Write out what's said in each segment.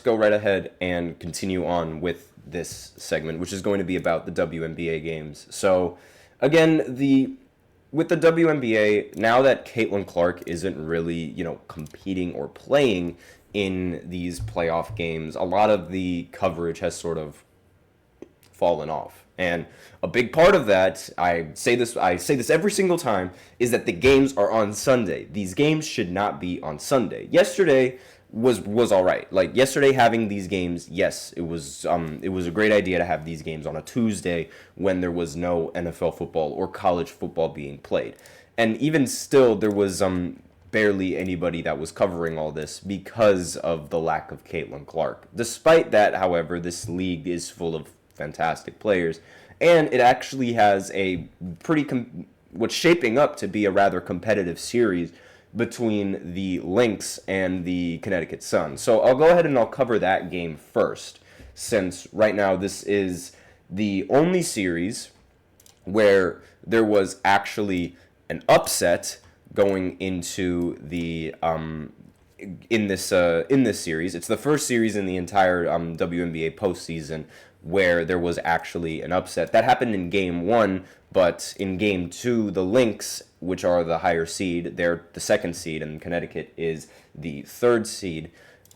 Go right ahead and continue on with this segment, which is going to be about the WNBA games. So, again, the with the WNBA, now that Caitlin Clark isn't really, competing or playing in these playoff games, a lot of the coverage has sort of fallen off. And a big part of that, I say this every single time, is that the games are on Sunday. These games should not be on Sunday. Yesterday was all right. Like yesterday having these games, yes, it was a great idea to have these games on a Tuesday when there was no NFL football or college football being played. And even still there was barely anybody that was covering all this because of the lack of Caitlin Clark. Despite that, however, this league is full of fantastic players, and it actually has a what's shaping up to be a rather competitive series between the Lynx and the Connecticut Sun. So I'll go ahead and I'll cover that game first, since right now this is the only series where there was actually an upset going into the in this series. It's the first series in the entire WNBA postseason where there was actually an upset. That happened in game 1, but in game 2, the Lynx, which are the higher seed, they're the second seed, and Connecticut is the third seed.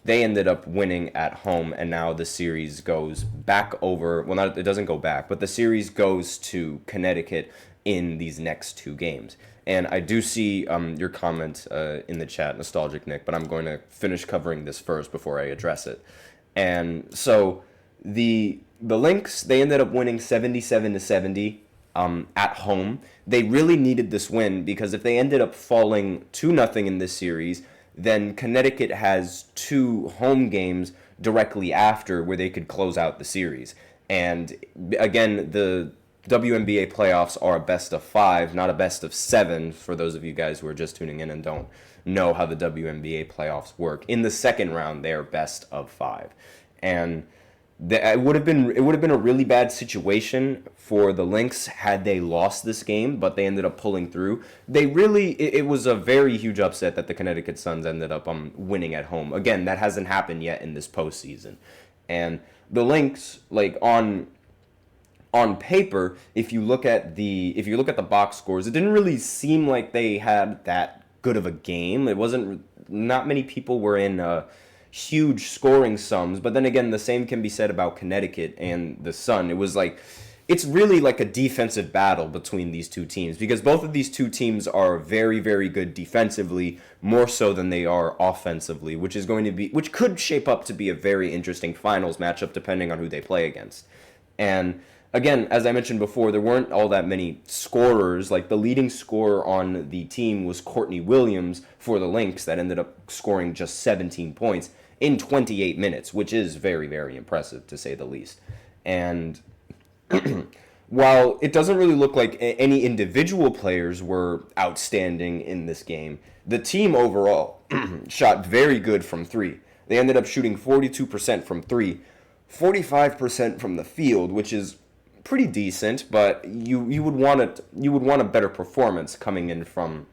They ended up winning at home, and now the series goes back over. Well, not it doesn't go back, but the series goes to Connecticut in these next 2 games. And I do see your comment in the chat, Nostalgic Nick, but I'm going to finish covering this first before I address it. And so the Lynx, they ended up winning 77-70 at home. They really needed this win because if they ended up falling 2-0 in this series, then Connecticut has 2 home games directly after where they could close out the series. And again, the WNBA playoffs are a best of 5, not a best of 7, for those of you guys who are just tuning in and don't know how the WNBA playoffs work. In the second round, they are best of 5. And it would have been a really bad situation for the Lynx had they lost this game, but they ended up pulling through. It was a very huge upset that the Connecticut Suns ended up winning at home. Again, that hasn't happened yet in this postseason. And the Lynx, like on paper, if you look at the box scores, it didn't really seem like they had that good of a game. Not many people were in huge scoring sums, but then again, the same can be said about Connecticut and the Sun. It's really like a defensive battle between these two teams because both of these two teams are very, very good defensively, more so than they are offensively, which could shape up to be a very interesting finals matchup depending on who they play against. And again, as I mentioned before, there weren't all that many scorers. Like the leading scorer on the team was Courtney Williams for the Lynx that ended up scoring just 17 points in 28 minutes, which is very, very impressive to say the least. And while it doesn't really look like any individual players were outstanding in this game, the team overall shot very good from 3. They ended up shooting 42% from 3, 45% from the field, which is pretty decent, but you would want a better performance coming in from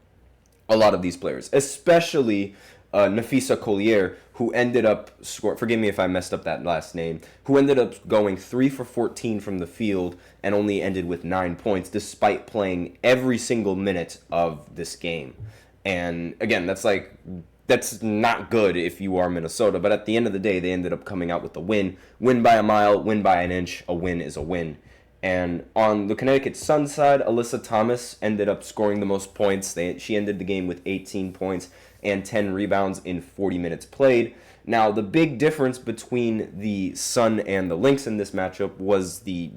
a lot of these players, especially Nafisa Collier, who ended up forgive me if I messed up that last name, who ended up going 3 for 14 from the field and only ended with 9 points despite playing every single minute of this game. And again, that's not good if you are Minnesota, but at the end of the day, they ended up coming out with a win. Win by a mile, win by an inch, a win is a win. And on the Connecticut Sun side, Alyssa Thomas ended up scoring the most points. She ended the game with 18 points and 10 rebounds in 40 minutes played. Now, the big difference between the Sun and the Lynx in this matchup was the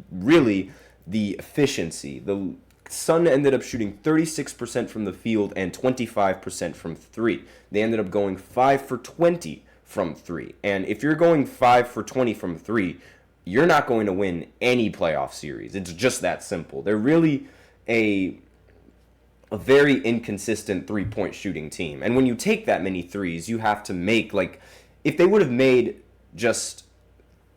efficiency. The Sun ended up shooting 36% from the field and 25% from 3. They ended up going 5 for 20 from 3. And if you're going 5 for 20 from 3, you're not going to win any playoff series. It's just that simple. They're really a very inconsistent three-point shooting team. And when you take that many threes, you have to make, if they would have made just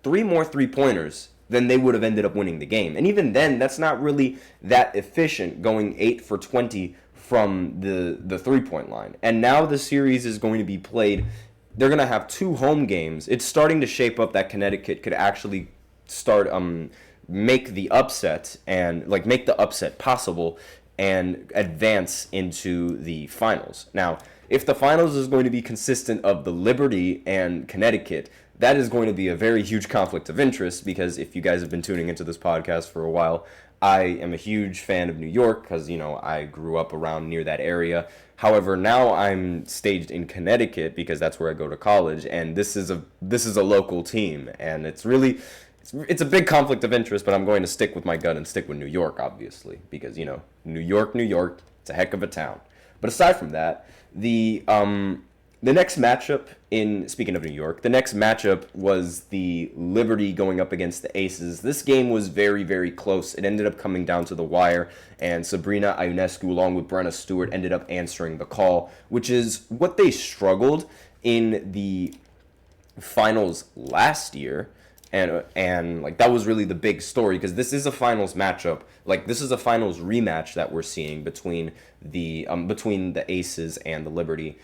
3 more three-pointers, then they would have ended up winning the game. And even then, that's not really that efficient, going 8 for 20 from the three-point line. And now the series is going to be played they're going to have 2 home games. It's starting to shape up that Connecticut could actually start make the upset and like make the upset possible and advance into the finals. Now, if the finals is going to be consistent of the Liberty and Connecticut, that is going to be a very huge conflict of interest, because if you guys have been tuning into this podcast for a while, I am a huge fan of New York because, I grew up around near that area. However, now I'm staged in Connecticut because that's where I go to college, and this is a local team, and it's a big conflict of interest, but I'm going to stick with my gut and stick with New York, obviously, because, New York, it's a heck of a town. But aside from that, the next matchup speaking of New York, the next matchup was the Liberty going up against the Aces. This game was very, very close. It ended up coming down to the wire, and Sabrina Ionescu, along with Brenna Stewart, ended up answering the call, which is what they struggled in the finals last year. And like that was really the big story, because this is a finals matchup. Like, this is a finals rematch that we're seeing between the Aces and the Liberty.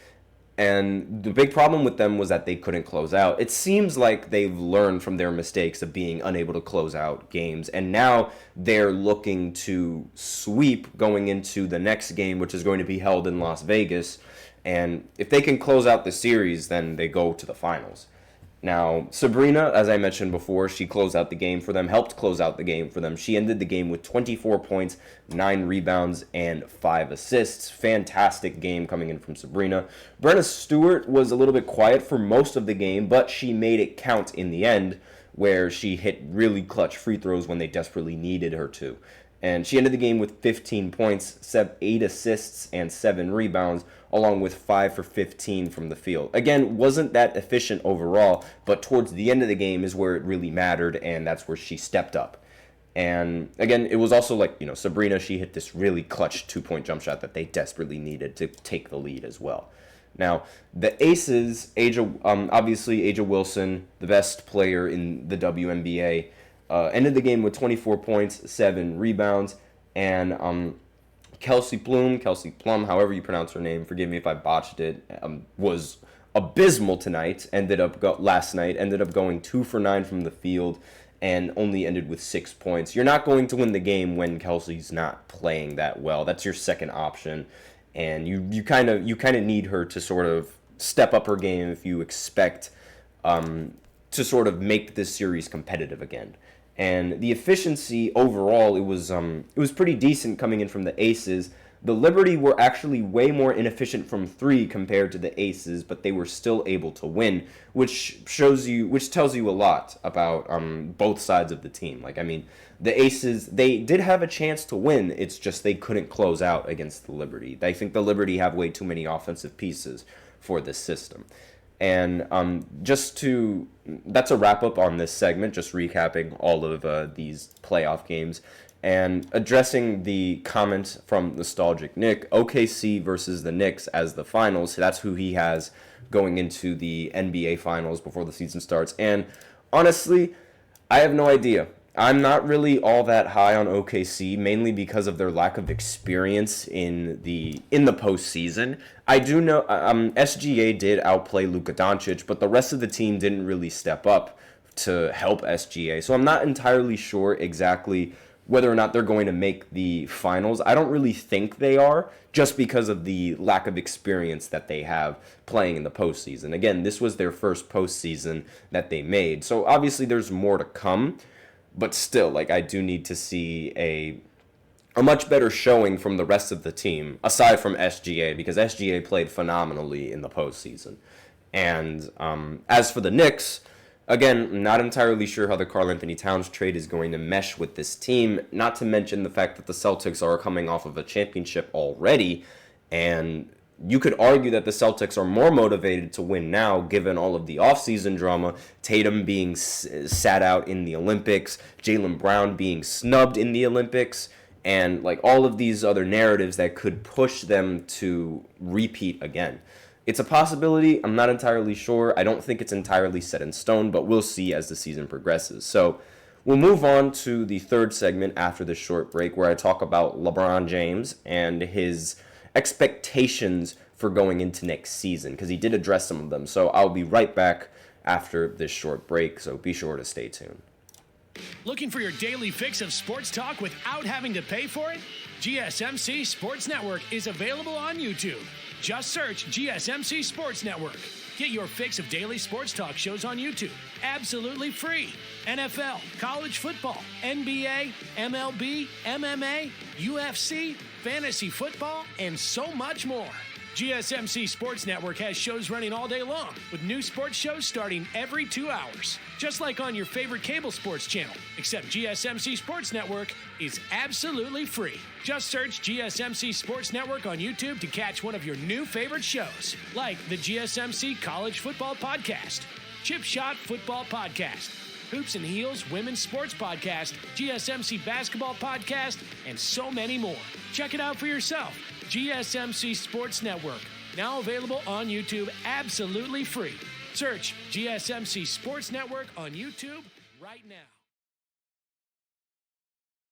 And the big problem with them was that they couldn't close out. It seems like they've learned from their mistakes of being unable to close out games, and now they're looking to sweep going into the next game, which is going to be held in Las Vegas. And if they can close out the series, then they go to the finals. Now, Sabrina, as I mentioned before, she closed out the game for them, helped close out the game for them. She ended the game with 24 points, 9 rebounds, and 5 assists. Fantastic game coming in from Sabrina. Brenna Stewart was a little bit quiet for most of the game, but she made it count in the end, where she hit really clutch free throws when they desperately needed her to. And she ended the game with 15 points, 8 assists, and 7 rebounds, along with 5 for 15 from the field. Again, wasn't that efficient overall, but towards the end of the game is where it really mattered, and that's where she stepped up. And again, it was also like, Sabrina, she hit this really clutch 2-point jump shot that they desperately needed to take the lead as well. Now, the Aces, obviously A'ja Wilson, the best player in the WNBA, ended the game with 24 points, 7 rebounds, and Kelsey Plum, however you pronounce her name, forgive me if I botched it, was abysmal tonight. Last night ended up going 2 for 9 from the field and only ended with 6 points. You're not going to win the game when Kelsey's not playing that well. That's your second option, and you kind of need her to sort of step up her game if you expect to sort of make this series competitive again. And the efficiency overall, it was pretty decent coming in from the Aces. The Liberty were actually way more inefficient from 3 compared to the Aces, but they were still able to win, which tells you a lot about both sides of the team. Like, I mean, the Aces, they did have a chance to win. It's just they couldn't close out against the Liberty. I think the Liberty have way too many offensive pieces for this system. And that's a wrap up on this segment, just recapping all of these playoff games and addressing the comment from Nostalgic Nick, OKC versus the Knicks as the finals. That's who he has going into the NBA finals before the season starts. And honestly, I have no idea. I'm not really all that high on OKC, mainly because of their lack of experience in the postseason. I do know SGA did outplay Luka Doncic, but the rest of the team didn't really step up to help SGA. So I'm not entirely sure exactly whether or not they're going to make the finals. I don't really think they are, just because of the lack of experience that they have playing in the postseason. Again, this was their first postseason that they made, so obviously there's more to come. But still, like, I do need to see a much better showing from the rest of the team, aside from SGA, because SGA played phenomenally in the postseason. And as for the Knicks, again, not entirely sure how the Karl-Anthony Towns trade is going to mesh with this team, not to mention the fact that the Celtics are coming off of a championship already, and you could argue that the Celtics are more motivated to win now, given all of the offseason drama, Tatum being sat out in the Olympics, Jaylen Brown being snubbed in the Olympics, and like all of these other narratives that could push them to repeat again. It's a possibility. I'm not entirely sure. I don't think it's entirely set in stone, but we'll see as the season progresses. So we'll move on to the third segment after this short break, where I talk about LeBron James and his expectations for going into next season, because he did address some of them. So I'll be right back after this short break, so be sure to stay tuned. Looking for your daily fix of sports talk without having to pay for it? GSMC Sports Network is available on YouTube. Just search GSMC Sports Network. Get your fix of daily sports talk shows on YouTube, absolutely free. NFL, college football, NBA, MLB, MMA, UFC, fantasy football, and so much more. GSMC Sports Network has shows running all day long, with new sports shows starting every 2 hours. Just like on your favorite cable sports channel, except GSMC Sports Network is absolutely free. Just search GSMC Sports Network on YouTube to catch one of your new favorite shows, like the GSMC College Football Podcast, Chip Shot Football Podcast, Hoops and Heels Women's Sports Podcast, GSMC Basketball Podcast, and so many more. Check it out for yourself. GSMC Sports Network, now available on YouTube absolutely free. Search GSMC Sports Network on YouTube right now.